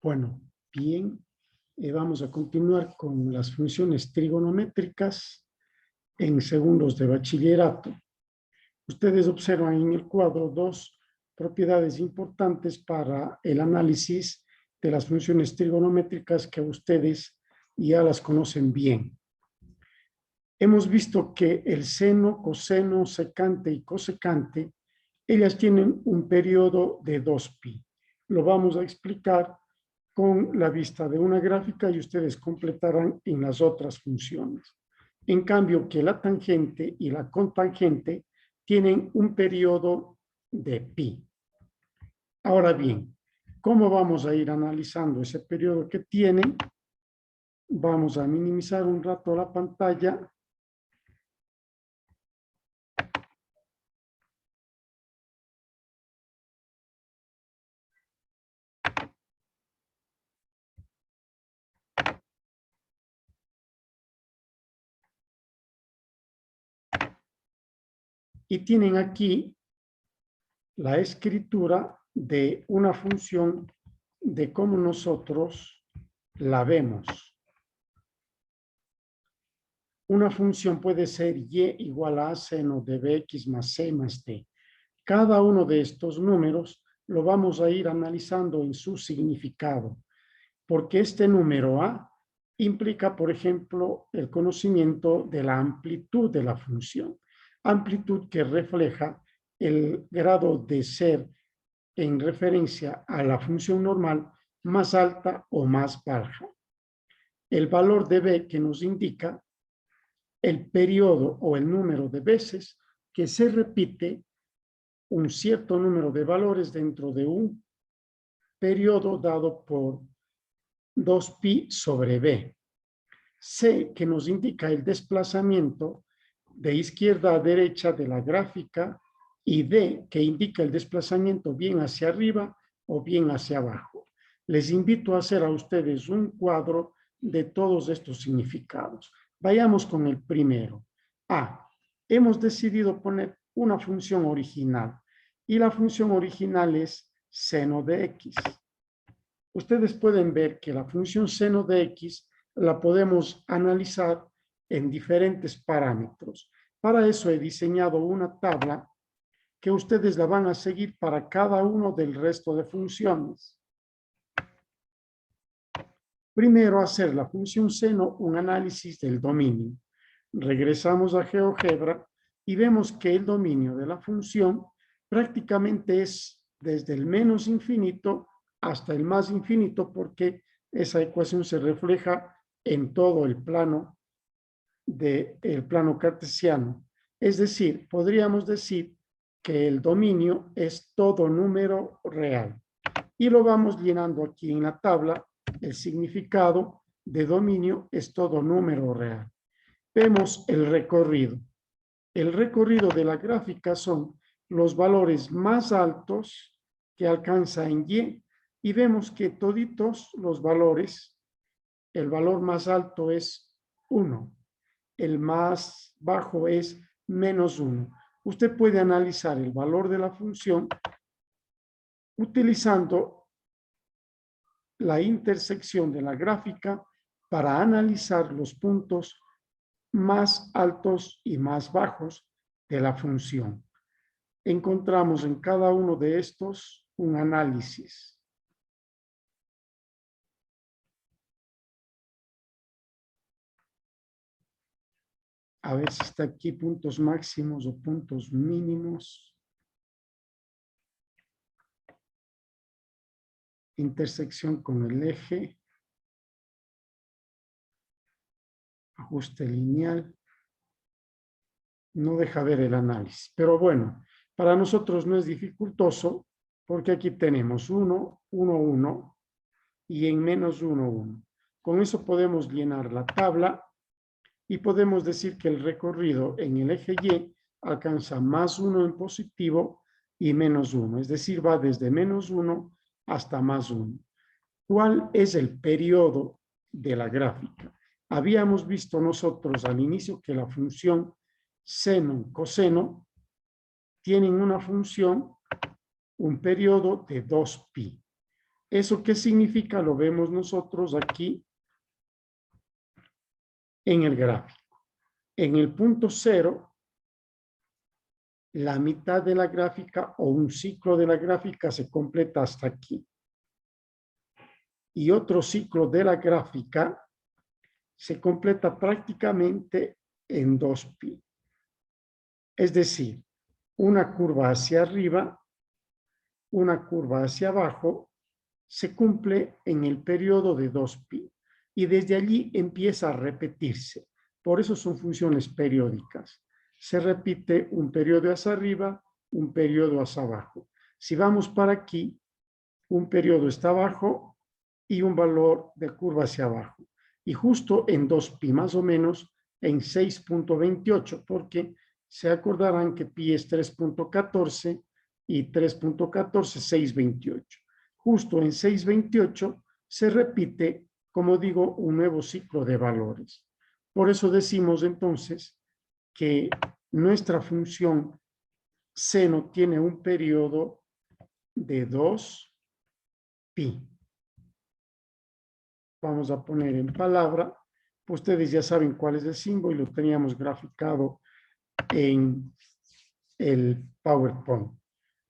Bueno, bien, vamos a continuar con las funciones trigonométricas en segundos de bachillerato. Ustedes observan en el cuadro dos propiedades importantes para el análisis de las funciones trigonométricas que ustedes ya las conocen bien. Hemos visto que el seno, coseno, secante y cosecante, ellas tienen un periodo de 2pi. Lo vamos a explicar con la vista de una gráfica y ustedes completarán en las otras funciones. En cambio, que la tangente y la cotangente tienen un periodo de pi. Ahora bien, ¿cómo vamos a ir analizando ese periodo que tienen? Vamos a minimizar un rato la pantalla. Y tienen aquí la escritura de una función de cómo nosotros la vemos. Una función puede ser y igual a seno de bx más c más d. Cada uno de estos números lo vamos a ir analizando en su significado, porque este número a implica, por ejemplo, el conocimiento de la amplitud de la función. Amplitud que refleja el grado de ser en referencia a la función normal más alta o más baja. El valor de b que nos indica el periodo o el número de veces que se repite un cierto número de valores dentro de un periodo dado por 2pi sobre b. C, que nos indica el desplazamiento de izquierda a derecha de la gráfica, y D, que indica el desplazamiento bien hacia arriba o bien hacia abajo. Les invito a hacer a ustedes un cuadro de todos estos significados. Vayamos con el primero. A. Hemos decidido poner una función original y la función original es seno de x. Ustedes pueden ver que la función seno de x la podemos analizar en diferentes parámetros. Para eso he diseñado una tabla que ustedes la van a seguir para cada uno del resto de funciones. Primero, hacer la función seno un análisis del dominio. Regresamos a GeoGebra y vemos que el dominio de la función prácticamente es desde el menos infinito hasta el más infinito, porque esa ecuación se refleja en todo el plano cartesiano. Es decir, podríamos decir que el dominio es todo número real. Y lo vamos llenando aquí en la tabla. El significado de dominio es todo número real. Vemos el recorrido. El recorrido de la gráfica son los valores más altos que alcanza en y vemos que toditos los valores, el valor más alto es 1, el más bajo es -1. Usted puede analizar el valor de la función utilizando la intersección de la gráfica para analizar los puntos más altos y más bajos de la función. Encontramos en cada uno de estos un análisis. A ver si está aquí puntos máximos o puntos mínimos. Intersección con el eje. Ajuste lineal. No deja ver el análisis. Pero bueno, para nosotros no es dificultoso porque aquí tenemos 1, 1, 1 y en -1, 1. Con eso podemos llenar la tabla y podemos decir que el recorrido en el eje Y alcanza +1 en positivo y -1. Es decir, va desde -1 hasta +1. ¿Cuál es el periodo de la gráfica? Habíamos visto nosotros al inicio que la función seno, coseno, tienen una función, un periodo de 2pi. ¿Eso qué significa? Lo vemos nosotros aquí en el gráfico. En el punto 0, la mitad de la gráfica o un ciclo de la gráfica se completa hasta aquí. Y otro ciclo de la gráfica se completa prácticamente en 2pi. Es decir, una curva hacia arriba, una curva hacia abajo, se cumple en el periodo de 2pi. Y desde allí empieza a repetirse. Por eso son funciones periódicas. Se repite un periodo hacia arriba, un periodo hacia abajo. Si vamos para aquí, un periodo está abajo y un valor de curva hacia abajo. Y justo en 2pi, más o menos en 6.28, porque se acordarán que pi es 3.14 y 3.14, 6.28. Justo en 6.28 se repite, como digo, un nuevo ciclo de valores. Por eso decimos entonces que nuestra función seno tiene un periodo de 2pi. Vamos a poner en palabra. Ustedes ya saben cuál es el símbolo y lo teníamos graficado en el PowerPoint.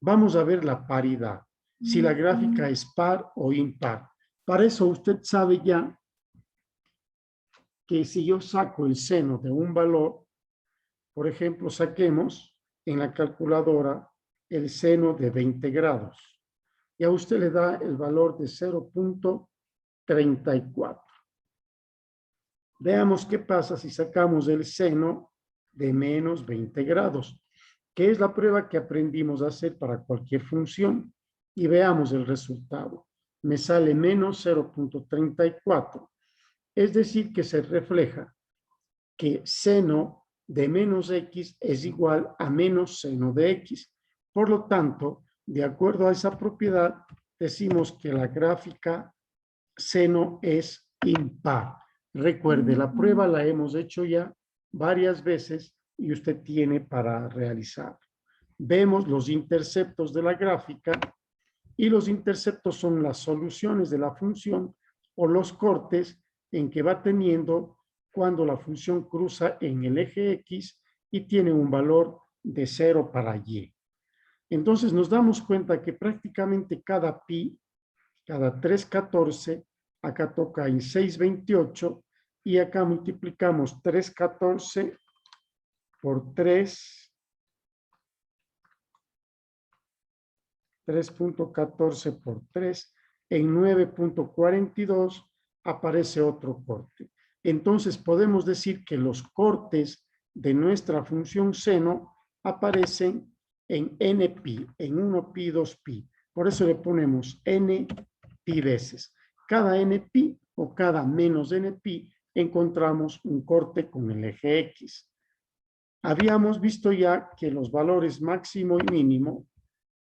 Vamos a ver la paridad. Si la gráfica es par o impar. Para eso usted sabe ya que si yo saco el seno de un valor, por ejemplo, saquemos en la calculadora el seno de 20 grados. Y a usted le da el valor de 0.34. Veamos qué pasa si sacamos el seno de menos 20 grados, que es la prueba que aprendimos a hacer para cualquier función. Y veamos el resultado. Me sale menos 0.34. Es decir, que se refleja que seno de menos x es igual a menos seno de x. Por lo tanto, de acuerdo a esa propiedad, decimos que la gráfica seno es impar. Recuerde, la prueba la hemos hecho ya varias veces y usted tiene para realizar. Vemos los interceptos de la gráfica y los interceptos son las soluciones de la función o los cortes en que va teniendo cuando la función cruza en el eje X y tiene un valor de 0 para Y. Entonces nos damos cuenta que prácticamente cada pi, cada 3.14, acá toca en 6.28 y acá multiplicamos 3.14 por 3.14 por 3, en 9.42 aparece otro corte. Entonces podemos decir que los cortes de nuestra función seno aparecen en n-pi, en 1pi, 2pi. Por eso le ponemos n-pi veces. Cada n-pi o cada menos n-pi encontramos un corte con el eje X. Habíamos visto ya que los valores máximo y mínimo,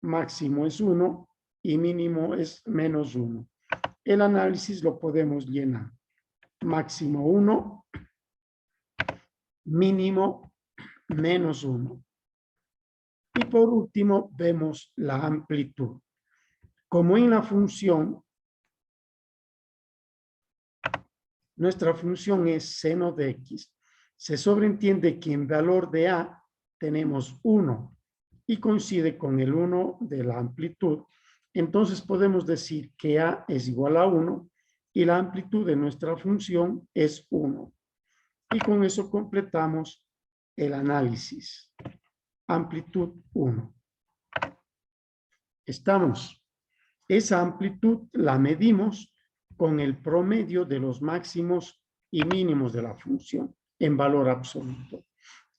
máximo es 1 y mínimo es menos 1. El análisis lo podemos llenar. Máximo 1, mínimo menos 1. Y por último vemos la amplitud. Como en la función, nuestra función es seno de x, se sobreentiende que en valor de a tenemos 1 y coincide con el 1 de la amplitud. Entonces podemos decir que a es igual a 1 y la amplitud de nuestra función es 1. Y con eso completamos el análisis. Amplitud 1. Estamos. Esa amplitud la medimos con el promedio de los máximos y mínimos de la función en valor absoluto.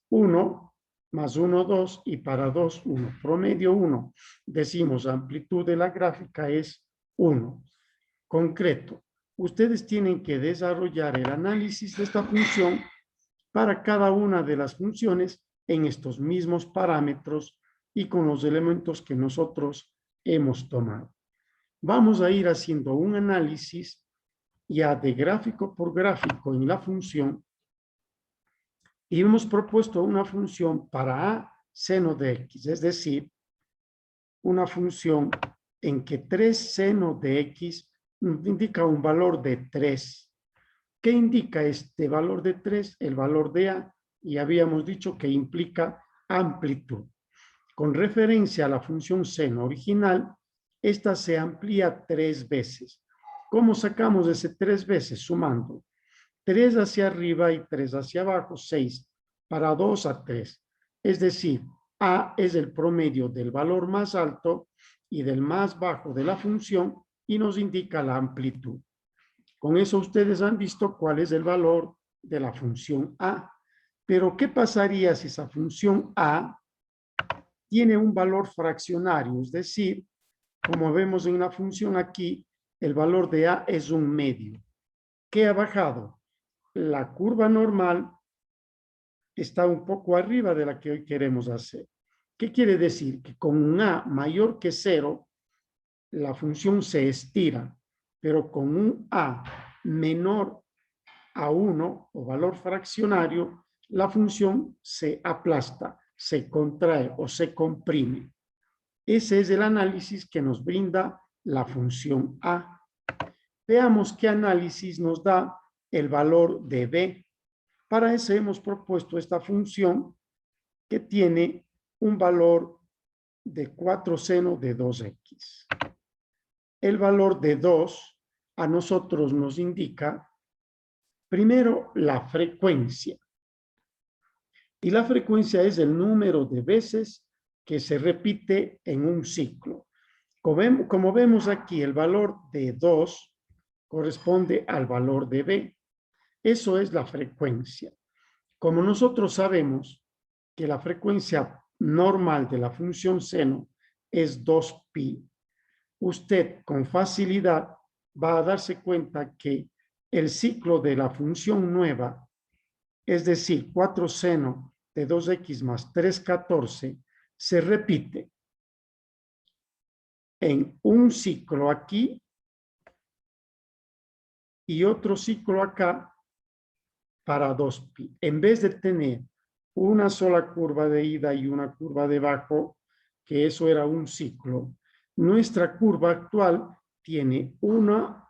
1 más 1, 2 y para 2, 1. Promedio 1. Decimos amplitud de la gráfica es 1. Concreto. Ustedes tienen que desarrollar el análisis de esta función para cada una de las funciones en estos mismos parámetros y con los elementos que nosotros hemos tomado. Vamos a ir haciendo un análisis ya de gráfico por gráfico en la función y hemos propuesto una función para a seno de x, es decir, una función en que 3 seno de x indica un valor de 3. ¿Qué indica este valor de 3? El valor de A, y habíamos dicho que implica amplitud. Con referencia a la función seno original, esta se amplía 3 veces. ¿Cómo sacamos ese 3 veces? Sumando 3 hacia arriba y 3 hacia abajo, 6, para 2 a 3. Es decir, A es el promedio del valor más alto y del más bajo de la función y nos indica la amplitud. Con eso ustedes han visto cuál es el valor de la función A. Pero, ¿qué pasaría si esa función A tiene un valor fraccionario? Es decir, como vemos en la función aquí, el valor de A es un medio. ¿Qué ha bajado? La curva normal está un poco arriba de la que hoy queremos hacer. ¿Qué quiere decir? Que con un A mayor que 0, la función se estira, pero con un A menor a 1 o valor fraccionario, la función se aplasta, se contrae o se comprime. Ese es el análisis que nos brinda la función A. Veamos qué análisis nos da el valor de B. Para eso hemos propuesto esta función que tiene un valor de 4 seno de 2x. El valor de 2 a nosotros nos indica primero la frecuencia. Y la frecuencia es el número de veces que se repite en un ciclo. Como vemos aquí, el valor de 2 corresponde al valor de B. Eso es la frecuencia. Como nosotros sabemos que la frecuencia normal de la función seno es 2pi, usted con facilidad va a darse cuenta que el ciclo de la función nueva, es decir, 4 seno de 2x más 3,14, se repite en un ciclo aquí y otro ciclo acá para 2pi. En vez de tener una sola curva de ida y una curva de bajo, que eso era un ciclo, nuestra curva actual tiene una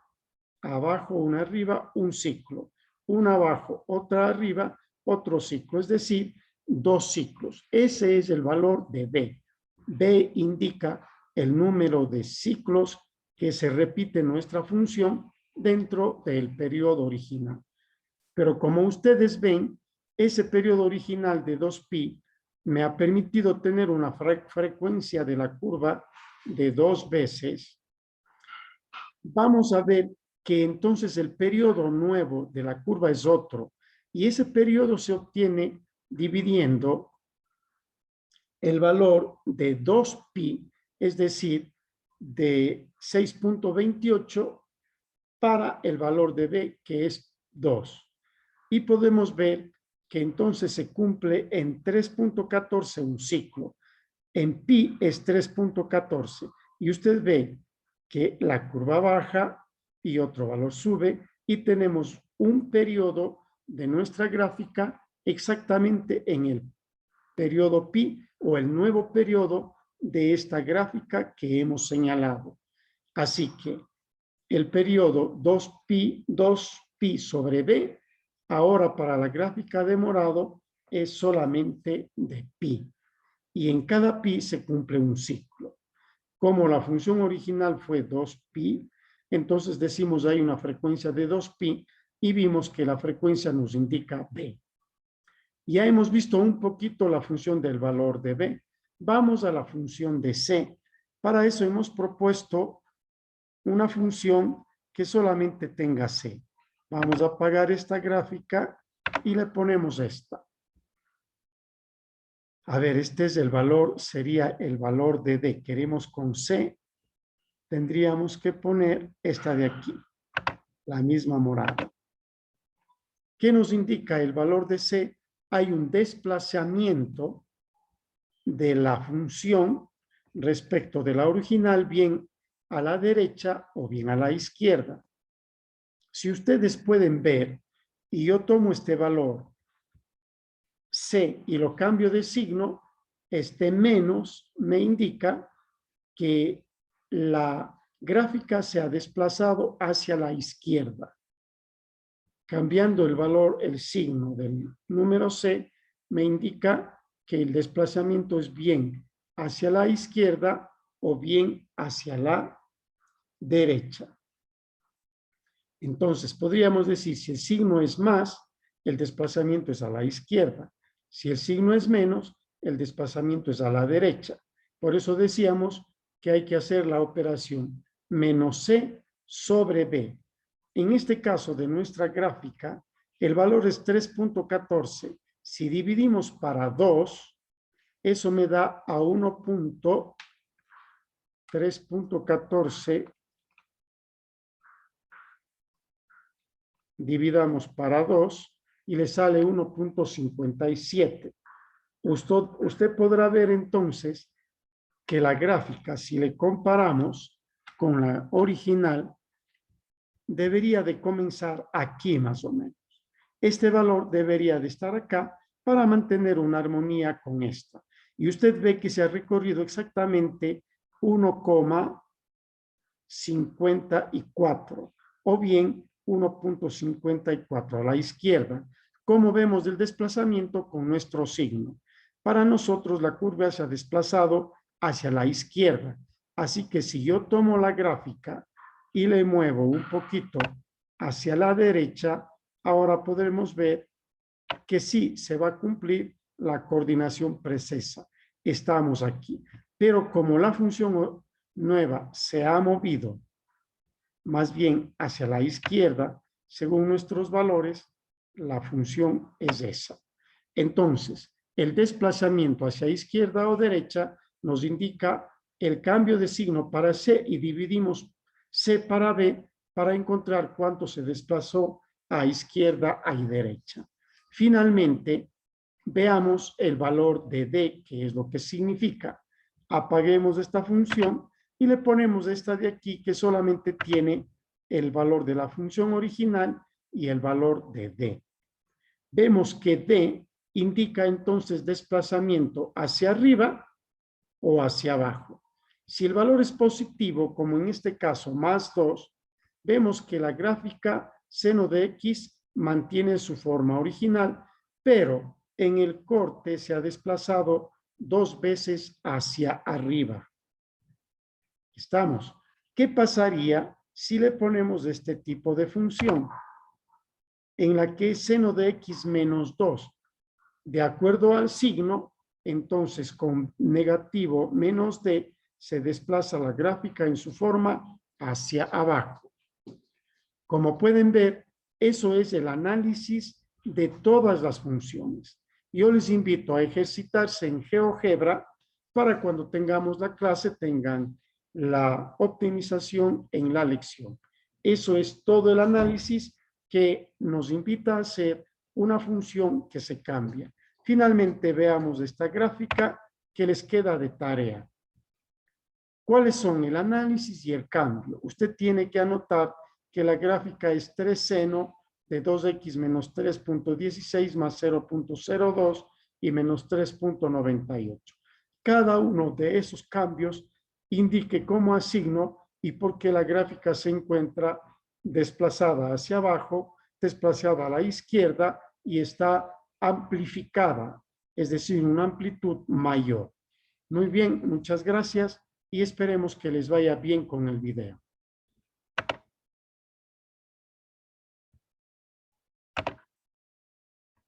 abajo, una arriba, un ciclo, una abajo, otra arriba, otro ciclo, es decir, 2 ciclos. Ese es el valor de B. B indica el número de ciclos que se repite nuestra función dentro del periodo original. Pero como ustedes ven, ese periodo original de 2pi me ha permitido tener una frecuencia de la curva de 2 veces. Vamos a ver que entonces el periodo nuevo de la curva es otro. Y ese periodo se obtiene dividiendo el valor de 2pi, es decir, de 6.28 para el valor de B, que es 2. Y podemos ver que entonces se cumple en 3.14 un ciclo. En pi es 3.14. Y usted ve que la curva baja y otro valor sube y tenemos un periodo de nuestra gráfica exactamente en el periodo pi o el nuevo periodo de esta gráfica que hemos señalado. Así que el periodo 2pi sobre b, ahora para la gráfica de morado, es solamente de pi. Y en cada pi se cumple un ciclo. Como la función original fue 2pi, entonces decimos hay una frecuencia de 2pi y vimos que la frecuencia nos indica b. Ya hemos visto un poquito la función del valor de b. Vamos a la función de c. Para eso hemos propuesto una función que solamente tenga c. Vamos a apagar esta gráfica y le ponemos esta. A ver, este es el valor, sería el valor de D. Queremos con C, tendríamos que poner esta de aquí, la misma morada. ¿Qué nos indica el valor de C? Hay un desplazamiento de la función respecto de la original, bien a la derecha o bien a la izquierda. Si ustedes pueden ver, y yo tomo este valor C y lo cambio de signo, este menos me indica que la gráfica se ha desplazado hacia la izquierda. Cambiando el valor, el signo del número C, me indica que el desplazamiento es bien hacia la izquierda o bien hacia la derecha. Entonces, podríamos decir, si el signo es más, el desplazamiento es a la izquierda. Si el signo es menos, el desplazamiento es a la derecha. Por eso decíamos que hay que hacer la operación menos C sobre B. En este caso de nuestra gráfica, el valor es 3.14. Si dividimos para 2, eso me da a 1.3.14. Dividamos para 2 y le sale 1.57. Usted podrá ver entonces que la gráfica, si le comparamos con la original, debería de comenzar aquí más o menos. Este valor debería de estar acá para mantener una armonía con esta. Y usted ve que se ha recorrido exactamente 1,54 o bien 1.54 a la izquierda, como vemos del desplazamiento con nuestro signo. Para nosotros la curva se ha desplazado hacia la izquierda. Así que si yo tomo la gráfica y le muevo un poquito hacia la derecha, ahora podremos ver que sí se va a cumplir la coordinación precisa. Estamos aquí. Pero como la función nueva se ha movido más bien hacia la izquierda, según nuestros valores, la función es esa. Entonces, el desplazamiento hacia izquierda o derecha nos indica el cambio de signo para C y dividimos C para B para encontrar cuánto se desplazó a izquierda y derecha. Finalmente, veamos el valor de D, que es lo que significa. Apaguemos esta función y le ponemos esta de aquí que solamente tiene el valor de la función original y el valor de D. Vemos que D indica entonces desplazamiento hacia arriba o hacia abajo. Si el valor es positivo, como en este caso más 2, vemos que la gráfica seno de X mantiene su forma original, pero en el corte se ha desplazado 2 veces hacia arriba. ¿Estamos? ¿Qué pasaría si le ponemos este tipo de función en la que es seno de X menos 2? De acuerdo al signo, entonces con negativo menos D se desplaza la gráfica en su forma hacia abajo. Como pueden ver, eso es el análisis de todas las funciones. Yo les invito a ejercitarse en GeoGebra para cuando tengamos la clase tengan la optimización en la lección. Eso es todo el análisis que nos invita a hacer una función que se cambia. Finalmente veamos esta gráfica que les queda de tarea. ¿Cuáles son el análisis y el cambio? Usted tiene que anotar que la gráfica es 3 seno de 2x menos 3.16 más 0.02 y menos 3.98. Cada uno de esos cambios indique cómo asigno y por qué la gráfica se encuentra desplazada hacia abajo, desplazada a la izquierda y está amplificada, es decir, una amplitud mayor. Muy bien, muchas gracias y esperemos que les vaya bien con el video.